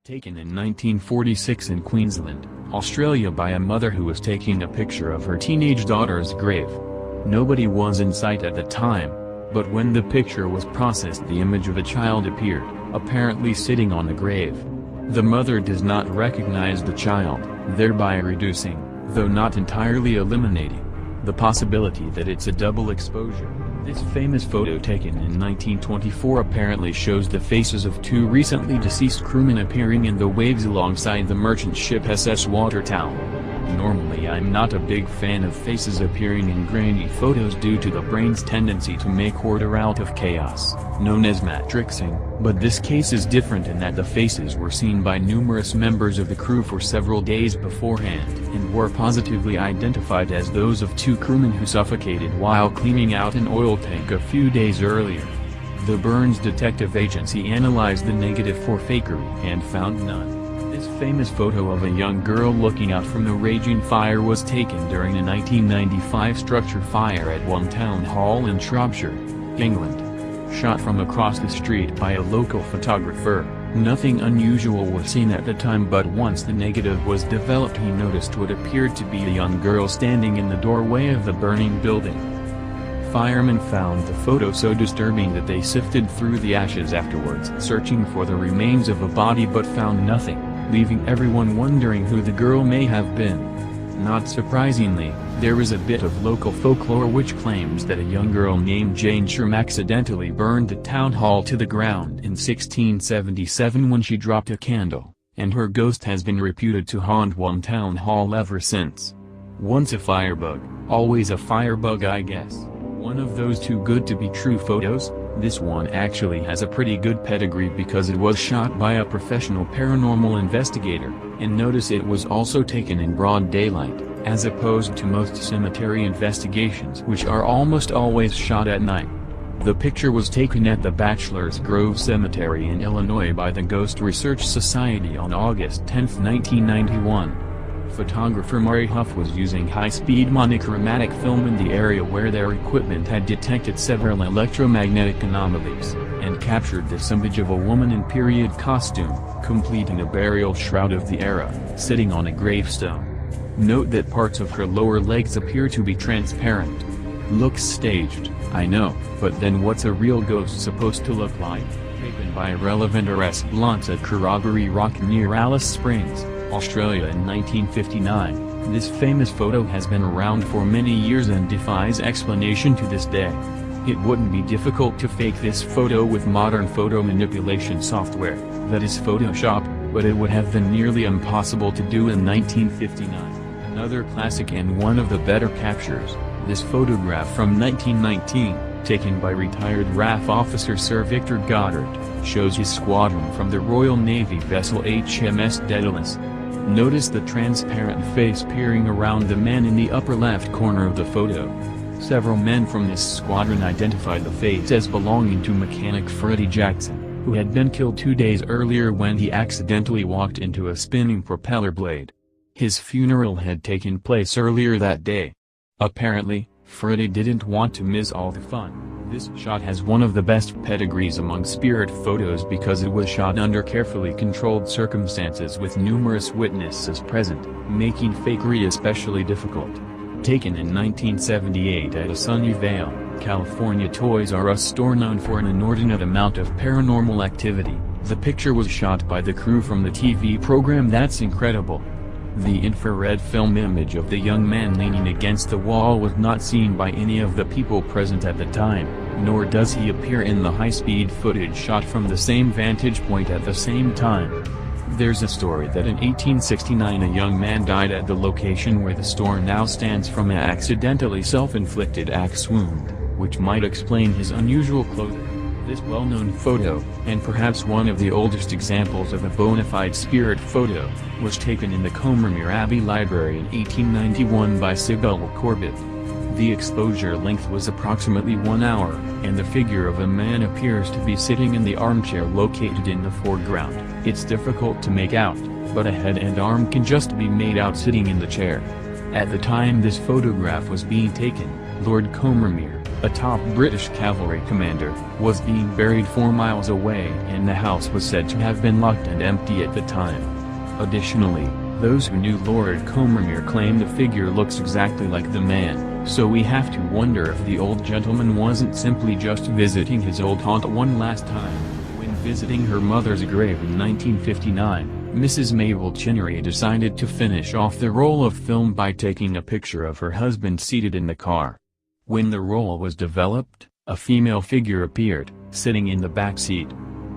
Taken in 1946 in Queensland, Australia by a mother who was taking a picture of her teenage daughter's grave. Nobody was in sight at the time, but when the picture was processed the image of a child appeared, apparently sitting on a grave. The mother does not recognize the child, thereby reducing, though not entirely eliminating, the possibility that it's a double exposure. This famous photo taken in 1924 apparently shows the faces of two recently deceased crewmen appearing in the waves alongside the merchant ship SS Watertown. Normally I'm not a big fan of faces appearing in grainy photos due to the brain's tendency to make order out of chaos, known as matrixing, but this case is different in that the faces were seen by numerous members of the crew for several days beforehand and were positively identified as those of two crewmen who suffocated while cleaning out an oil tank a few days earlier. The Burns Detective Agency analyzed the negative for fakery and found none. This famous photo of a young girl looking out from the raging fire was taken during a 1995 structure fire at one town hall in Shropshire, England. Shot from across the street by a local photographer, nothing unusual was seen at the time, but once the negative was developed he noticed what appeared to be a young girl standing in the doorway of the burning building. Firemen found the photo so disturbing that they sifted through the ashes afterwards searching for the remains of a body but found nothing, leaving everyone wondering who the girl may have been. Not surprisingly, there is a bit of local folklore which claims that a young girl named Jane Shrum accidentally burned the town hall to the ground in 1677 when she dropped a candle, and her ghost has been reputed to haunt one town hall ever since. Once a firebug, always a firebug, I guess. One of those too good to be true photos. This one actually has a pretty good pedigree because it was shot by a professional paranormal investigator, and notice it was also taken in broad daylight, as opposed to most cemetery investigations which are almost always shot at night. The picture was taken at the Bachelor's Grove Cemetery in Illinois by the Ghost Research Society on August 10, 1991. Photographer Murray Huff was using high-speed monochromatic film in the area where their equipment had detected several electromagnetic anomalies, and captured this image of a woman in period costume, completing a burial shroud of the era, sitting on a gravestone. Note that parts of her lower legs appear to be transparent. Looks staged, I know, but then what's a real ghost supposed to look like? Taken by Relevant Arrest Blunts at Corroboree Rock near Alice Springs, Australia in 1959, this famous photo has been around for many years and defies explanation to this day. It wouldn't be difficult to fake this photo with modern photo manipulation software, that is Photoshop, but it would have been nearly impossible to do in 1959. Another classic and one of the better captures, this photograph from 1919, taken by retired RAF officer Sir Victor Goddard, shows his squadron from the Royal Navy vessel HMS Daedalus. Notice the transparent face peering around the man in the upper left corner of the photo. Several men from this squadron identified the face as belonging to mechanic Freddie Jackson, who had been killed 2 days earlier when he accidentally walked into a spinning propeller blade. His funeral had taken place earlier that day. Apparently, Freddie didn't want to miss all the fun. This shot has one of the best pedigrees among spirit photos because it was shot under carefully controlled circumstances with numerous witnesses present, making fakery especially difficult. Taken in 1978 at a Sunnyvale, California Toys R Us store known for an inordinate amount of paranormal activity, the picture was shot by the crew from the TV program That's Incredible. The infrared film image of the young man leaning against the wall was not seen by any of the people present at the time, nor does he appear in the high-speed footage shot from the same vantage point at the same time. There's a story that in 1869 a young man died at the location where the store now stands from an accidentally self-inflicted axe wound, which might explain his unusual clothing. This well-known photo, and perhaps one of the oldest examples of a bona fide spirit photo, was taken in the Combermere Abbey Library in 1891 by Sybil Corbett. The exposure length was approximately 1 hour, and the figure of a man appears to be sitting in the armchair located in the foreground. It's difficult to make out, but a head and arm can just be made out sitting in the chair. At the time this photograph was being taken, Lord Combermere, a top British cavalry commander, was being buried 4 miles away and the house was said to have been locked and empty at the time. Additionally, those who knew Lord Combermere claim the figure looks exactly like the man, so we have to wonder if the old gentleman wasn't simply just visiting his old haunt one last time. When visiting her mother's grave in 1959, Mrs. Mabel Chinnery decided to finish off the roll of film by taking a picture of her husband seated in the car. When the roll was developed, a female figure appeared, sitting in the back seat.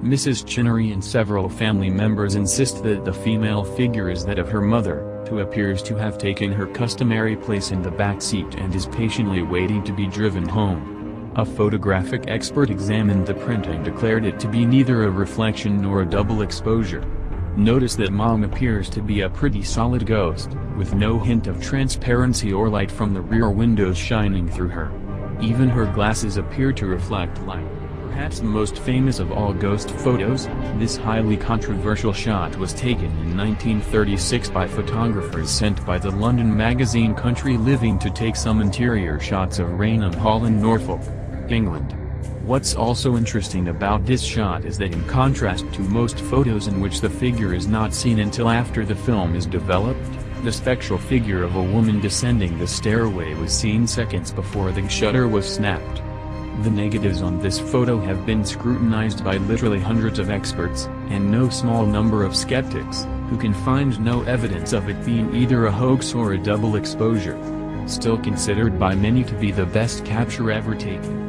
Mrs. Chinnery and several family members insist that the female figure is that of her mother, who appears to have taken her customary place in the back seat and is patiently waiting to be driven home. A photographic expert examined the print and declared it to be neither a reflection nor a double exposure. Notice that Mom appears to be a pretty solid ghost, with no hint of transparency or light from the rear windows shining through her. Even her glasses appear to reflect light. Perhaps the most famous of all ghost photos, this highly controversial shot was taken in 1936 by photographers sent by the London magazine Country Living to take some interior shots of Rainham Hall in Norfolk, England. What's also interesting about this shot is that in contrast to most photos in which the figure is not seen until after the film is developed, the spectral figure of a woman descending the stairway was seen seconds before the shutter was snapped. The negatives on this photo have been scrutinized by literally hundreds of experts, and no small number of skeptics, who can find no evidence of it being either a hoax or a double exposure. Still considered by many to be the best capture ever taken.